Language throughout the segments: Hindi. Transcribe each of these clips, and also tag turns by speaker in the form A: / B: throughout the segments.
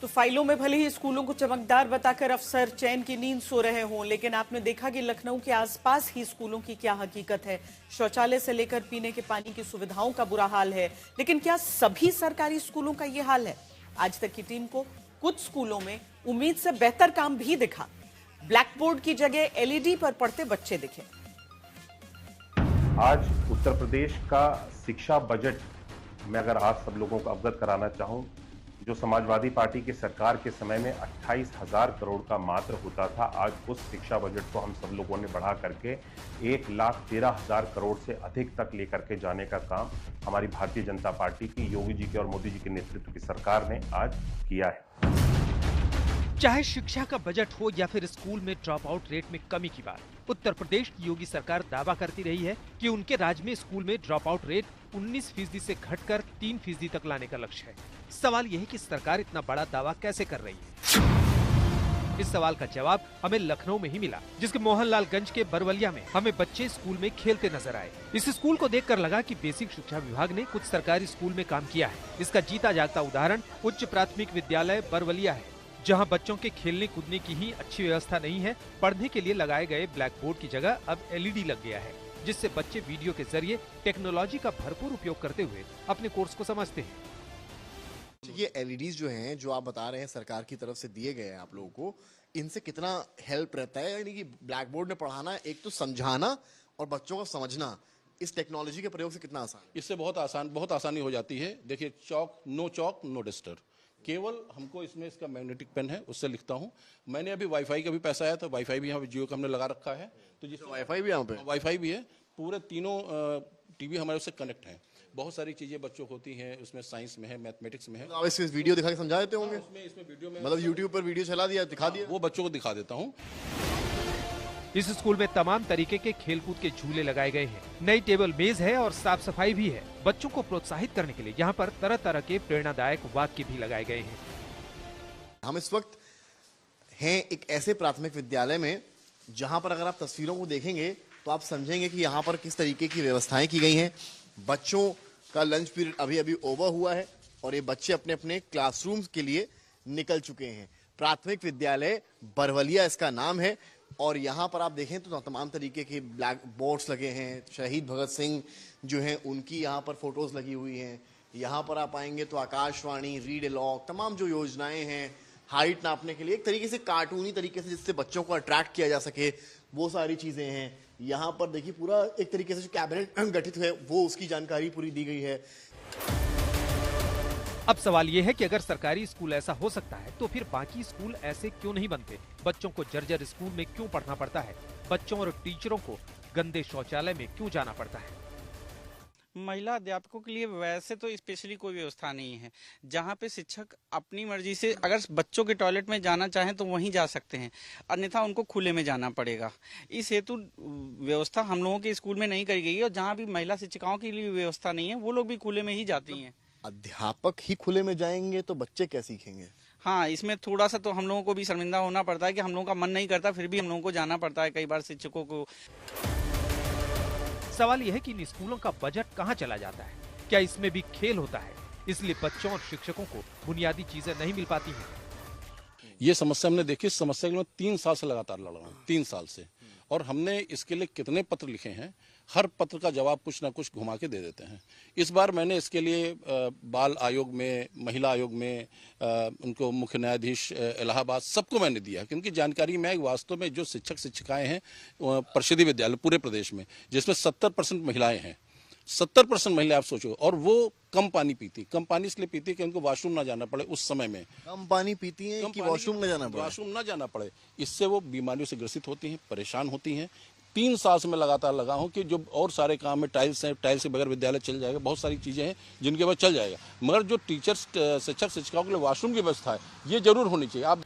A: तो फाइलों में भले ही स्कूलों को चमकदार बताकर अफसर चैन की नींद सो रहे हों, लेकिन आपने देखा कि लखनऊ के आसपास ही स्कूलों की क्या हकीकत है। शौचालय से लेकर पीने के पानी की सुविधाओं का बुरा हाल है। लेकिन क्या सभी सरकारी स्कूलों का ये हाल है? आज तक की टीम को कुछ स्कूलों में उम्मीद से बेहतर काम भी दिखा। ब्लैक बोर्ड की जगह एलईडी पर पढ़ते बच्चे दिखे।
B: आज उत्तर प्रदेश का शिक्षा बजट मैं अगर आज सब लोगों को अवगत कराना चाहूं, जो समाजवादी पार्टी की सरकार के समय में 28,000 करोड़ का मात्र होता था, आज उस शिक्षा बजट को हम सब लोगों ने बढ़ा करके 1,13,000 करोड़ से अधिक तक लेकर के जाने का काम हमारी भारतीय जनता पार्टी की, योगी जी के और मोदी जी के नेतृत्व की सरकार ने आज किया है।
C: चाहे शिक्षा का बजट हो या फिर स्कूल में ड्रॉप आउट रेट में कमी की बात, उत्तर प्रदेश की योगी सरकार दावा करती रही है कि उनके राज्य में स्कूल में ड्रॉप आउट रेट 19% से घटकर 3% तक लाने का लक्ष्य है। सवाल यह है कि सरकार इतना बड़ा दावा कैसे कर रही है? इस सवाल का जवाब हमें लखनऊ में ही मिला, जिसके मोहनलालगंज के बरवलिया में हमें बच्चे स्कूल में खेलते नजर आए। इस स्कूल को देखकर लगा कि बेसिक शिक्षा विभाग ने कुछ सरकारी स्कूल में काम किया है। इसका जीता जागता उदाहरण उच्च प्राथमिक विद्यालय बरवलिया है, जहां बच्चों के खेलने कूदने की ही अच्छी व्यवस्था नहीं है। पढ़ने के लिए लगाए गए ब्लैक बोर्ड की जगह अब एलईडी लग गया है, जिससे बच्चे वीडियो के जरिए टेक्नोलॉजी का भरपूर उपयोग करते हुए अपने कोर्स को समझते हैं।
D: ये एलईडीज जो हैं, जो आप बता रहे हैं सरकार की तरफ से दिए गए हैं आप लोगों को, इनसे कितना हेल्प रहता है? यानी कि ब्लैक बोर्ड में पढ़ाना, एक तो समझाना और बच्चों को समझना, इस टेक्नोलॉजी के प्रयोग से कितना आसान?
E: इससे बहुत आसानी हो जाती है। देखिए, चौक नो डस्टर, केवल हमको इसमें इसका मैग्नेटिक पेन है, उससे लिखता हूँ। मैंने अभी वाईफाई का भी पैसा आया, तो वाईफाई भी यहाँ पे जियो का हमने लगा रखा है, तो जिससे
D: वाईफाई भी यहाँ पे,
E: वाईफाई भी है। पूरे तीनों टीवी हमारे उससे कनेक्ट हैं। बहुत सारी चीजें बच्चों को होती हैं, उसमें साइंस में है, मैथमेटिक्स में है।
D: आप इसमें वीडियो दिखा के समझा देते होंगे?
E: इसमें वीडियो में
D: मतलब यूट्यूब पर वीडियो चला दिया, दिखा दिया,
E: वो बच्चों को दिखा देता हूँ।
C: इस स्कूल में तमाम तरीके के खेलकूद के झूले लगाए गए हैं, नई टेबल मेज है और साफ सफाई भी है। बच्चों को प्रोत्साहित करने के लिए यहाँ पर तरह तरह के प्रेरणादायक वाक्य भी लगाए गए हैं।
D: हम इस वक्त हैं एक ऐसे प्राथमिक विद्यालय में जहां पर अगर आप तस्वीरों को देखेंगे तो आप समझेंगे कि यहाँ पर किस तरीके की व्यवस्थाएं की गई हैं। बच्चों का लंच पीरियड अभी अभी ओवर हुआ है और ये बच्चे अपने अपने क्लासरूम्स के लिए निकल चुके हैं। प्राथमिक विद्यालय बरवलिया इसका नाम है और यहाँ पर आप देखें तो तमाम तरीके के ब्लैक बोर्ड्स लगे हैं। शहीद भगत सिंह जो हैं उनकी यहाँ पर फोटोज लगी हुई हैं। यहाँ पर आप आएंगे तो आकाशवाणी, रीड अलॉन्ग, तमाम जो योजनाएं हैं हाइट नापने के लिए, एक तरीके से कार्टूनी तरीके से जिससे बच्चों को अट्रैक्ट किया जा सके, वो सारी चीजें हैं। यहाँ पर देखिए पूरा एक तरीके से जो कैबिनेट गठित है वो उसकी जानकारी पूरी दी गई है।
C: अब सवाल ये है कि अगर सरकारी स्कूल ऐसा हो सकता है तो फिर बाकी स्कूल ऐसे क्यों नहीं बनते? बच्चों को जर्जर स्कूल में क्यों पढ़ना पड़ता है? बच्चों और टीचरों को गंदे शौचालय में क्यों जाना पड़ता है?
F: महिला अध्यापकों के लिए वैसे तो स्पेशली कोई व्यवस्था नहीं है। जहाँ पे शिक्षक अपनी मर्जी से अगर बच्चों के टॉयलेट में जाना चाहें तो वहीं जा सकते हैं, अन्यथा उनको खुले में जाना पड़ेगा। इस हेतु व्यवस्था हम लोगों के स्कूल में नहीं करी गई है और जहाँ भी महिला शिक्षिकाओं के लिए व्यवस्था नहीं है वो लोग भी खुले में ही जाती हैं।
D: अध्यापक ही खुले में जाएंगे तो बच्चे क्या सीखेंगे?
F: हाँ, इसमें थोड़ा सा तो हम लोगों को भी शर्मिंदा होना पड़ता है कि हम लोगों का मन नहीं करता, फिर भी हम लोगों को जाना पड़ता है कई बार शिक्षकों को।
C: सवाल यह है कि इन स्कूलों का बजट कहां चला जाता है? क्या इसमें भी खेल होता है? इसलिए बच्चों और शिक्षकों को बुनियादी चीजें नहीं मिल पाती हैं।
E: ये समस्या हमने देखी, इस समस्या के लिए 3 साल से लगातार लड़ रहा हूँ, 3 साल से। और हमने इसके लिए कितने पत्र लिखे हैं, हर पत्र का जवाब कुछ ना कुछ घुमा के दे देते हैं। इस बार मैंने इसके लिए बाल आयोग में, महिला आयोग में, उनको मुख्य न्यायाधीश इलाहाबाद, सबको मैंने दिया, क्योंकि जानकारी में वास्तव में जो शिक्षक शिक्षिकाएं हैं परिषदीय विद्यालय पूरे प्रदेश में, जिसमें 70% महिलाएं हैं, 70% महिला आप सोचो, और वो कम पानी पीती। कम पानी इसलिए पीती कि उनको वॉशरूम ना जाना पड़े उस समय में।
D: कम पानी पीती हैं कि वॉशरूम ना जाना पड़े?
E: वॉशरूम ना जाना पड़े, इससे वो बीमारियों से ग्रसित होती हैं, परेशान होती हैं। 3 साल से मैं लगातार लगा हूं कि जो और सारे काम में टाइल्स हैं, टाइल्स के बगैर विद्यालय चल जाएगा, बहुत सारी चीजें हैं जिनके बाद चल जाएगा, मगर जो टीचर्स, शिक्षक शिक्षिकाओं के लिए वॉशरूम की व्यवस्था है ये जरूर होनी चाहिए। आप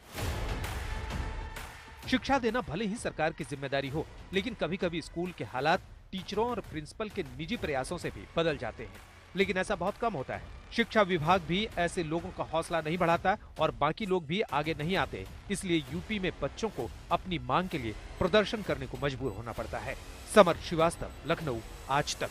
C: शिक्षा देना भले ही सरकार की जिम्मेदारी हो, लेकिन कभी कभी स्कूल के हालात टीचरों और प्रिंसिपल के निजी प्रयासों से भी बदल जाते हैं, लेकिन ऐसा बहुत कम होता है। शिक्षा विभाग भी ऐसे लोगों का हौसला नहीं बढ़ाता और बाकी लोग भी आगे नहीं आते। इसलिए यूपी में बच्चों को अपनी मांग के लिए प्रदर्शन करने को मजबूर होना पड़ता है। समर श्रीवास्तव, लखनऊ, आज तक।